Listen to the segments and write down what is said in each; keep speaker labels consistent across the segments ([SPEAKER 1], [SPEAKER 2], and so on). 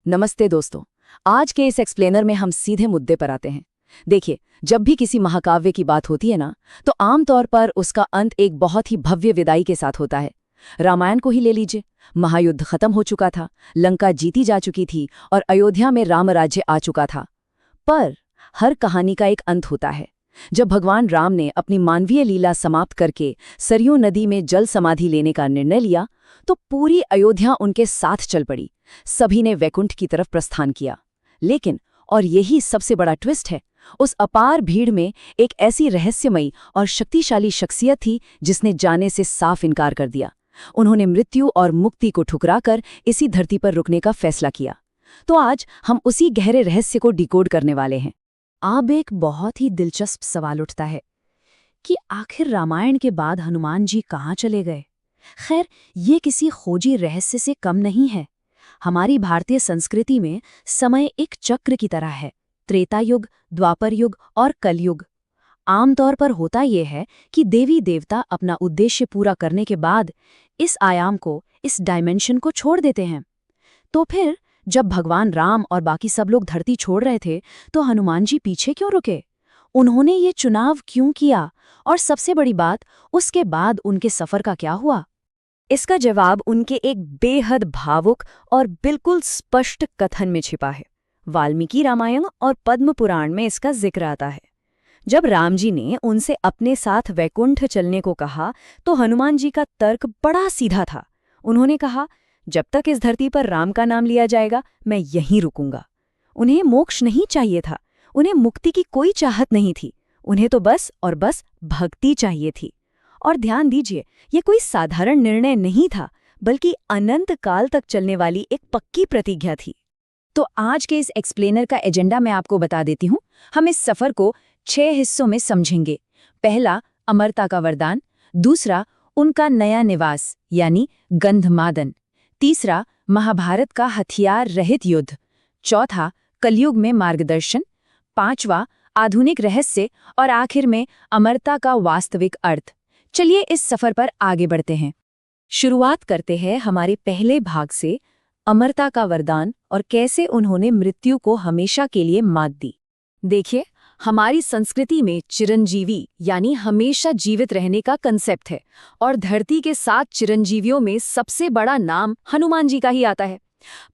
[SPEAKER 1] नमस्ते दोस्तों। आज के इस एक्सप्लेनर में हम सीधे मुद्दे पर आते हैं। देखिए, जब भी किसी महाकाव्य की बात होती है ना, तो आमतौर पर उसका अंत एक बहुत ही भव्य विदाई के साथ होता है। रामायण को ही ले लीजिए। महायुद्ध खत्म हो चुका था, लंका जीती जा चुकी थी और अयोध्या में राम राज्य आ चुका था। पर हर कहानी का एक अंत होता है। जब भगवान राम ने अपनी मानवीय लीला समाप्त करके सरयू नदी में जल समाधि लेने का निर्णय लिया, तो पूरी अयोध्या उनके साथ चल पड़ी। सभी ने वैकुंठ की तरफ प्रस्थान किया। लेकिन, और यही सबसे बड़ा ट्विस्ट है, उस अपार भीड़ में एक ऐसी रहस्यमयी और शक्तिशाली शख्सियत थी जिसने जाने से साफ इनकार कर दिया। उन्होंने मृत्यु और मुक्ति को ठुकराकर इसी धरती पर रुकने का फैसला किया। तो आज हम उसी गहरे रहस्य को डिकोड करने वाले हैं। अब एक बहुत ही दिलचस्प सवाल उठता है कि आखिर रामायण के बाद हनुमान जी कहाँ चले गए। खैर, ये किसी खोजी रहस्य से कम नहीं है। हमारी भारतीय संस्कृति में समय एक चक्र की तरह है। त्रेता युग, द्वापर युग और कलयुग। आमतौर पर होता यह है कि देवी देवता अपना उद्देश्य पूरा करने के बाद इस आयाम को, इस डायमेंशन को छोड़ देते हैं। तो फिर जब भगवान राम और बाकी सब लोग धरती छोड़ रहे थे, तो हनुमान जी पीछे क्यों रुके? उन्होंने ये चुनाव क्यों किया? और सबसे बड़ी बात, उसके बाद उनके सफर का क्या हुआ? इसका जवाब उनके एक बेहद भावुक और बिल्कुल स्पष्ट कथन में छिपा है। वाल्मीकि रामायण और पद्म पुराण में इसका जिक्र आता है। जब राम जी ने उनसे अपने साथ वैकुंठ चलने को कहा, तो हनुमान जी का तर्क बड़ा सीधा था। उन्होंने कहा, जब तक इस धरती पर राम का नाम लिया जाएगा, मैं यहीं रुकूंगा। उन्हें मोक्ष नहीं चाहिए था, उन्हें मुक्ति की कोई चाहत नहीं थी। उन्हें तो बस और बस भक्ति चाहिए थी। और ध्यान दीजिए, ये कोई साधारण निर्णय नहीं था, बल्कि अनंत काल तक चलने वाली एक पक्की प्रतिज्ञा थी। तो आज के इस एक्सप्लेनर का एजेंडा मैं आपको बता देती हूँ। हम इस सफर को 6 हिस्सों में समझेंगे। पहला, अमरता का वरदान। दूसरा, उनका नया निवास यानी गंधमादन। तीसरा, महाभारत का हथियार रहित युद्ध। चौथा, कलयुग में मार्गदर्शन। पांचवा, आधुनिक रहस्य। और आखिर में अमरता का वास्तविक अर्थ। चलिए इस सफर पर आगे बढ़ते हैं। शुरुआत करते हैं हमारे पहले भाग से, अमरता का वरदान और कैसे उन्होंने मृत्यु को हमेशा के लिए मात दी। देखिए, हमारी संस्कृति में चिरंजीवी यानी हमेशा जीवित रहने का कंसेप्ट है, और धरती के 7 चिरंजीवियों में सबसे बड़ा नाम हनुमान जी का ही आता है।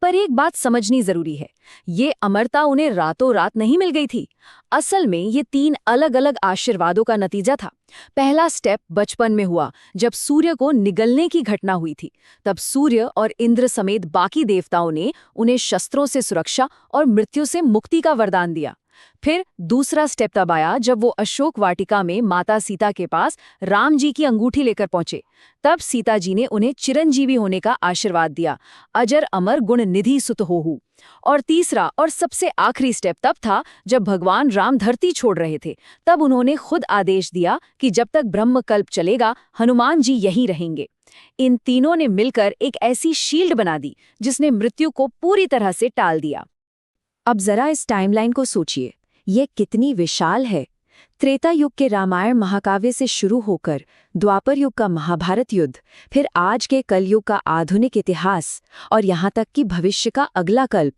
[SPEAKER 1] पर एक बात समझनी जरूरी है, ये अमरता उन्हें रातों रात नहीं मिल गई थी। असल में ये 3 अलग अलग आशीर्वादों का नतीजा था। पहला स्टेप बचपन में हुआ, जब सूर्य को निगलने की घटना हुई थी। तब सूर्य और इंद्र समेत बाकी देवताओं ने उन्हें शस्त्रों से सुरक्षा और मृत्यु से मुक्ति का वरदान दिया। फिर दूसरा स्टेप तब आया जब वो अशोक वाटिका में माता सीता के पास राम जी की अंगूठी लेकर पहुंचे। तब सीता जी ने उन्हें चिरंजीवी होने का आशीर्वाद दिया, अजर अमर गुण निधि सुत होहु। और तीसरा और सबसे आखिरी स्टेप तब था जब भगवान राम धरती छोड़ रहे थे। तब उन्होंने खुद आदेश दिया कि जब तक ब्रह्मकल्प चलेगा, हनुमान जी यहीं रहेंगे। इन तीनों ने मिलकर एक ऐसी शील्ड बना दी जिसने मृत्यु को पूरी तरह से टाल दिया। अब जरा इस टाइमलाइन को सोचिए, ये कितनी विशाल है। त्रेता युग के रामायण महाकाव्य से शुरू होकर द्वापर युग का महाभारत युद्ध, फिर आज के कलयुग का आधुनिक इतिहास, और यहाँ तक कि भविष्य का अगला कल्प।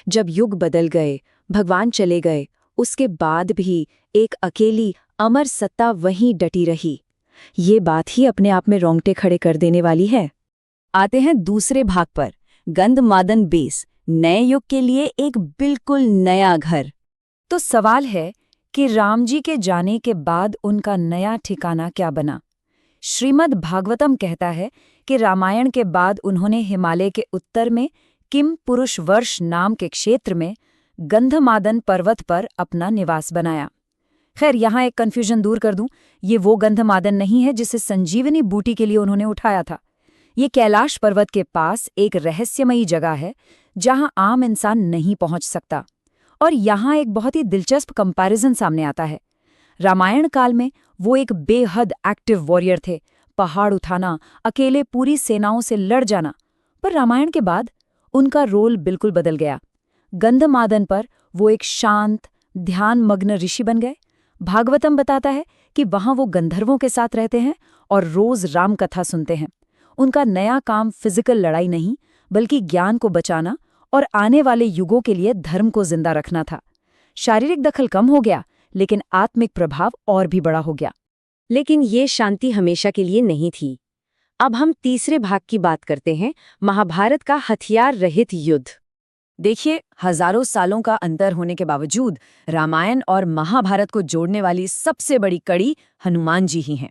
[SPEAKER 1] जब युग बदल गए, भगवान चले गए, उसके बाद भी एक अकेली अमर सत्ता वहीं डटी रही। ये बात ही अपने आप में रोंगटे खड़े कर देने वाली है। आते हैं दूसरे भाग पर, गंधमादन बेस, नए युग के लिए एक बिल्कुल नया घर। तो सवाल है कि राम जी के जाने के बाद उनका नया ठिकाना क्या बना। श्रीमद् भागवतम कहता है कि रामायण के बाद उन्होंने हिमालय के उत्तर में किम पुरुष वर्ष नाम के क्षेत्र में गंधमादन पर्वत पर अपना निवास बनाया। खैर, यहाँ एक कन्फ्यूजन दूर कर दूं, ये वो गंधमादन नहीं है जिसे संजीवनी बूटी के लिए उन्होंने उठाया था। ये कैलाश पर्वत के पास एक रहस्यमयी जगह है जहां आम इंसान नहीं पहुंच सकता। और यहाँ एक बहुत ही दिलचस्प कंपैरिजन सामने आता है। रामायण काल में वो एक बेहद एक्टिव वॉरियर थे, पहाड़ उठाना, अकेले पूरी सेनाओं से लड़ जाना। पर रामायण के बाद उनका रोल बिल्कुल बदल गया। गंधमादन पर वो एक शांत, ध्यानमग्न ऋषि बन गए। भागवतम बताता है कि वहां वो गंधर्वों के साथ रहते हैं और रोज राम कथा सुनते हैं। उनका नया काम फिजिकल लड़ाई नहीं, बल्कि ज्ञान को बचाना और आने वाले युगों के लिए धर्म को जिंदा रखना था। शारीरिक दखल कम हो गया, लेकिन आत्मिक प्रभाव और भी बड़ा हो गया।
[SPEAKER 2] लेकिन ये शांति हमेशा के लिए नहीं थी। अब हम तीसरे भाग की बात करते हैं, महाभारत का हथियार रहित युद्ध।
[SPEAKER 1] देखिए, हजारों सालों का अंतर होने के बावजूद रामायण और महाभारत को जोड़ने वाली सबसे बड़ी कड़ी हनुमान जी ही हैं।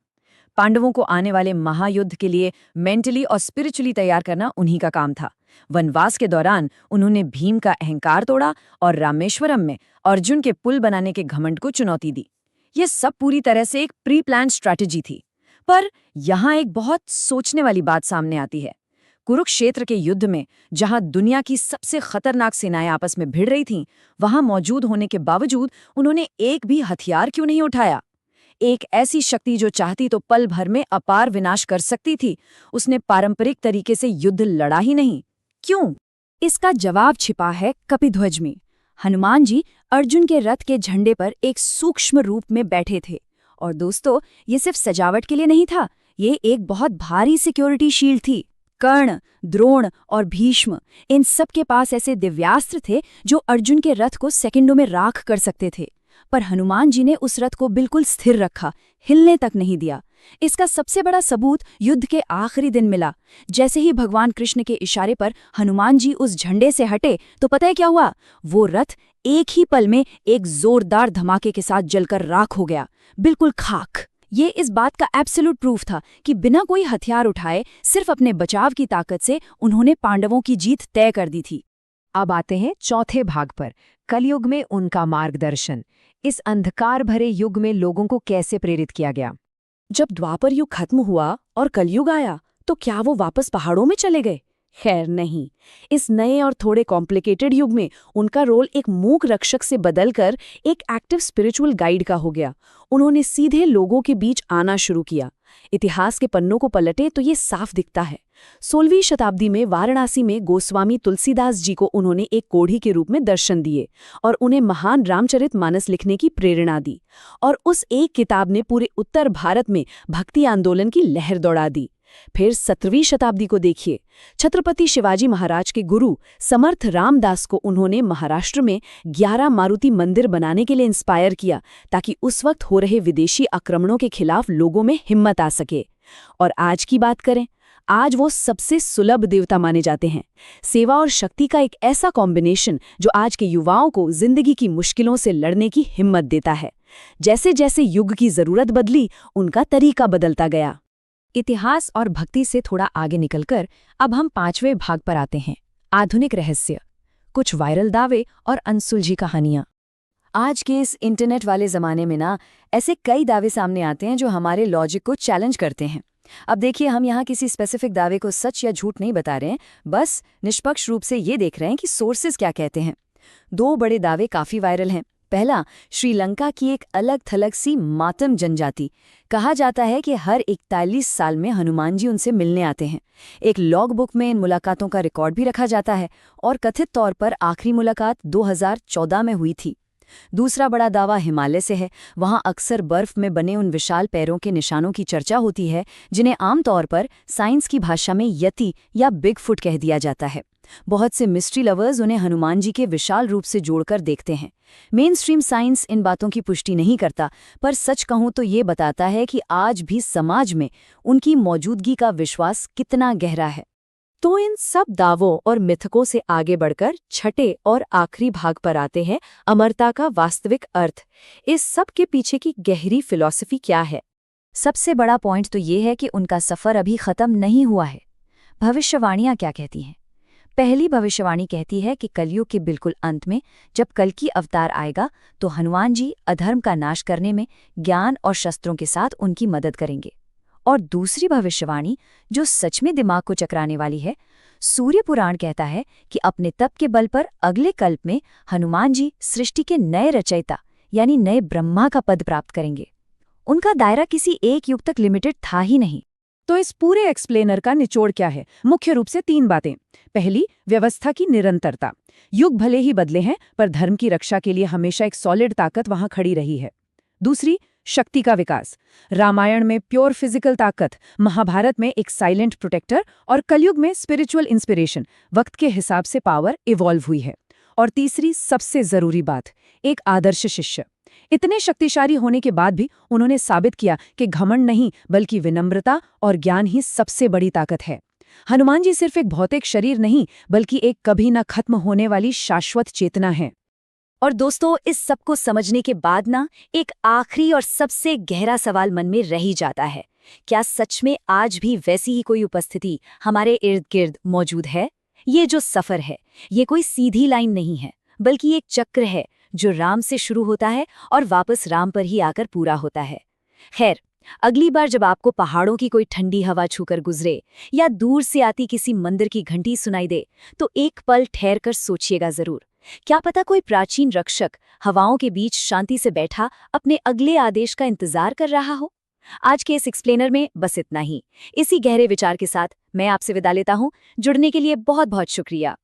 [SPEAKER 1] पांडवों को आने वाले महायुद्ध के लिए मेंटली और स्पिरिचुअली तैयार करना उन्हीं का काम था। वनवास के दौरान उन्होंने भीम का अहंकार तोड़ा और रामेश्वरम में अर्जुन के पुल बनाने के घमंड को चुनौती दी। ये सब पूरी तरह से एक प्री प्लान स्ट्रैटेजी थी। पर यहाँ एक बहुत सोचने वाली बात सामने आती है। कुरुक्षेत्र के युद्ध में जहां दुनिया की सबसे खतरनाक सेनाएं आपस में भिड़ रही थीं, वहां मौजूद होने के बावजूद उन्होंने एक भी हथियार क्यों नहीं उठाया? एक ऐसी शक्ति जो चाहती तो पल भर में अपार विनाश कर सकती थी, उसने पारंपरिक तरीके से युद्ध लड़ा ही नहीं। क्यों? इसका जवाब छिपा है कपिध्वज में। हनुमान जी अर्जुन के रथ के झंडे पर एक सूक्ष्म रूप में बैठे थे। और दोस्तों, ये सिर्फ सजावट के लिए नहीं था, ये एक बहुत भारी सिक्योरिटी शील्ड थी। कर्ण, द्रोण और भीष्म, इन सब के पास ऐसे दिव्यास्त्र थे जो अर्जुन के रथ को सेकंडों में राख कर सकते थे। पर हनुमान जी ने उस रथ को बिल्कुल स्थिर रखा, हिलने तक नहीं दिया। इसका सबसे बड़ा सबूत युद्ध के आखिरी दिन मिला। जैसे ही भगवान कृष्ण के इशारे पर हनुमान जी उस झंडे से हटे, तो पता है क्या हुआ? वो रथ एक ही पल में एक जोरदार धमाके के साथ जलकर राख हो गया, बिल्कुल खाक। ये इस बात का एब्सोल्यूट प्रूफ था कि बिना कोई हथियार उठाए, सिर्फ अपने बचाव की ताकत से उन्होंने पांडवों की जीत तय कर दी थी।
[SPEAKER 2] अब आते हैं चौथे भाग पर, कलयुग में उनका मार्गदर्शन। इस अंधकार भरे युग में लोगों को कैसे प्रेरित किया गया?
[SPEAKER 1] जब द्वापर युग खत्म हुआ और कलयुग आया, तो क्या वो वापस पहाड़ों में चले गए? खैर नहीं। इस नए और थोड़े कॉम्प्लिकेटेड युग में उनका रोल एक मूक रक्षक से बदलकर एक एक्टिव स्पिरिचुअल गाइड का हो गया। उन्होंने सीधे लोगों के बीच आना शुरू किया। इतिहास के पन्नों को पलटे तो ये साफ दिखता है। 16वीं शताब्दी में वाराणसी में गोस्वामी तुलसीदास जी को उन्होंने एक कोढ़ी के रूप में दर्शन दिए और उन्हें महान रामचरितमानस लिखने की प्रेरणा दी। और उस एक किताब ने पूरे उत्तर भारत में भक्ति आंदोलन की लहर दौड़ा दी। फिर 17वीं शताब्दी को देखिए। छत्रपति शिवाजी महाराज के गुरु समर्थ रामदास को उन्होंने महाराष्ट्र में 11 मारुति मंदिर बनाने के लिए इंस्पायर किया, ताकि उस वक्त हो रहे विदेशी आक्रमणों के खिलाफ लोगों में हिम्मत आ सके। और आज की बात करें, आज वो सबसे सुलभ देवता माने जाते हैं। सेवा और शक्ति का एक ऐसा कॉम्बिनेशन जो आज के युवाओं को जिंदगी की मुश्किलों से लड़ने की हिम्मत देता है। जैसे जैसे युग की जरूरत बदली, उनका तरीका बदलता गया।
[SPEAKER 2] इतिहास और भक्ति से थोड़ा आगे निकलकर अब हम 5वें भाग पर आते हैं, आधुनिक रहस्य, कुछ वायरल दावे और अनसुलझी कहानियां।
[SPEAKER 1] आज के इस इंटरनेट वाले ज़माने में ना, ऐसे कई दावे सामने आते हैं जो हमारे लॉजिक को चैलेंज करते हैं। अब देखिए, हम यहाँ किसी स्पेसिफिक दावे को सच या झूठ नहीं बता रहे हैं, बस निष्पक्ष रूप से ये देख रहे हैं कि सोर्सेज क्या कहते हैं। 2 बड़े दावे काफ़ी वायरल हैं। पहला, श्रीलंका की एक अलग थलग सी मातम जनजाति। कहा जाता है कि हर 41 साल में हनुमान जी उनसे मिलने आते हैं। एक लॉग बुक में इन मुलाकातों का रिकॉर्ड भी रखा जाता है और कथित तौर पर आखिरी मुलाकात 2014 में हुई थी। दूसरा बड़ा दावा हिमालय से है। वहां अक्सर बर्फ में बने उन विशाल पैरों के निशानों की चर्चा होती है, जिन्हें आमतौर पर साइंस की भाषा में यति या बिगफुट कह दिया जाता है। बहुत से मिस्ट्री लवर्स उन्हें हनुमान जी के विशाल रूप से जोड़कर देखते हैं। मेन स्ट्रीम साइंस इन बातों की पुष्टि नहीं करता, पर सच कहूं तो ये बताता है कि आज भी समाज में उनकी मौजूदगी का विश्वास कितना गहरा है। तो इन सब दावों और मिथकों से आगे बढ़कर छठे और आखिरी भाग पर आते हैं, अमरता का वास्तविक अर्थ। इस सब के पीछे की गहरी फिलॉसफी क्या है? सबसे बड़ा पॉइंट तो ये है कि उनका सफर अभी खत्म नहीं हुआ है। भविष्यवाणियां क्या कहती हैं? पहली भविष्यवाणी कहती है कि कलयुग के बिल्कुल अंत में जब कल्कि अवतार आएगा, तो हनुमान जी अधर्म का नाश करने में ज्ञान और शस्त्रों के साथ उनकी मदद करेंगे। और दूसरी भविष्यवाणी, जो सच में दिमाग को चकराने वाली है, सूर्य पुराण कहता है कि अपने तप के बल पर अगले कल्प में हनुमान जी सृष्टि के नए रचयिता यानी नए ब्रह्मा का पद प्राप्त करेंगे। उनका दायरा किसी एक युग तक लिमिटेड था ही नहीं। तो इस पूरे एक्सप्लेनर का निचोड़ क्या है? मुख्य रूप से 3 बातें। पहली, व्यवस्था की निरंतरता। युग भले ही बदले हैं, पर धर्म की रक्षा के लिए हमेशा एक सॉलिड ताकत वहां खड़ी रही है। दूसरी,
[SPEAKER 2] शक्ति का विकास। रामायण में प्योर फिजिकल ताकत, महाभारत में एक साइलेंट प्रोटेक्टर और कलयुग में स्पिरिचुअल इंस्पिरेशन। वक्त के हिसाब से पावर इवॉल्व हुई है। और तीसरी सबसे जरूरी बात, एक आदर्श शिष्य। इतने शक्तिशाली होने के बाद भी उन्होंने साबित किया कि घमंड नहीं बल्कि विनम्रता और ज्ञान ही सबसे बड़ी ताकत है। हनुमान जी सिर्फ एक भौतिक शरीर नहीं बल्कि एक कभी न खत्म होने वाली शाश्वत चेतना है।
[SPEAKER 1] और दोस्तों, इस सब को समझने के बाद ना एक आखिरी और सबसे गहरा सवाल मन में रह ही जाता है, क्या सच में आज भी वैसी ही कोई उपस्थिति हमारे इर्द गिर्द मौजूद है? ये जो सफर है, ये कोई सीधी लाइन नहीं है, बल्कि एक चक्र है जो राम से शुरू होता है और वापस राम पर ही आकर पूरा होता है। खैर, अगली बार जब आपको पहाड़ों की कोई ठंडी हवा छूकर गुजरे या दूर से आती किसी मंदिर की घंटी सुनाई दे, तो एक पल ठहर कर सोचिएगा जरूर। क्या पता कोई प्राचीन रक्षक हवाओं के बीच शांति से बैठा अपने अगले आदेश का इंतजार कर रहा हो। आज के इस एक्सप्लेनर में बस इतना ही। इसी गहरे विचार के साथ मैं आपसे विदा लेता हूं। जुड़ने के लिए बहुत बहुत शुक्रिया।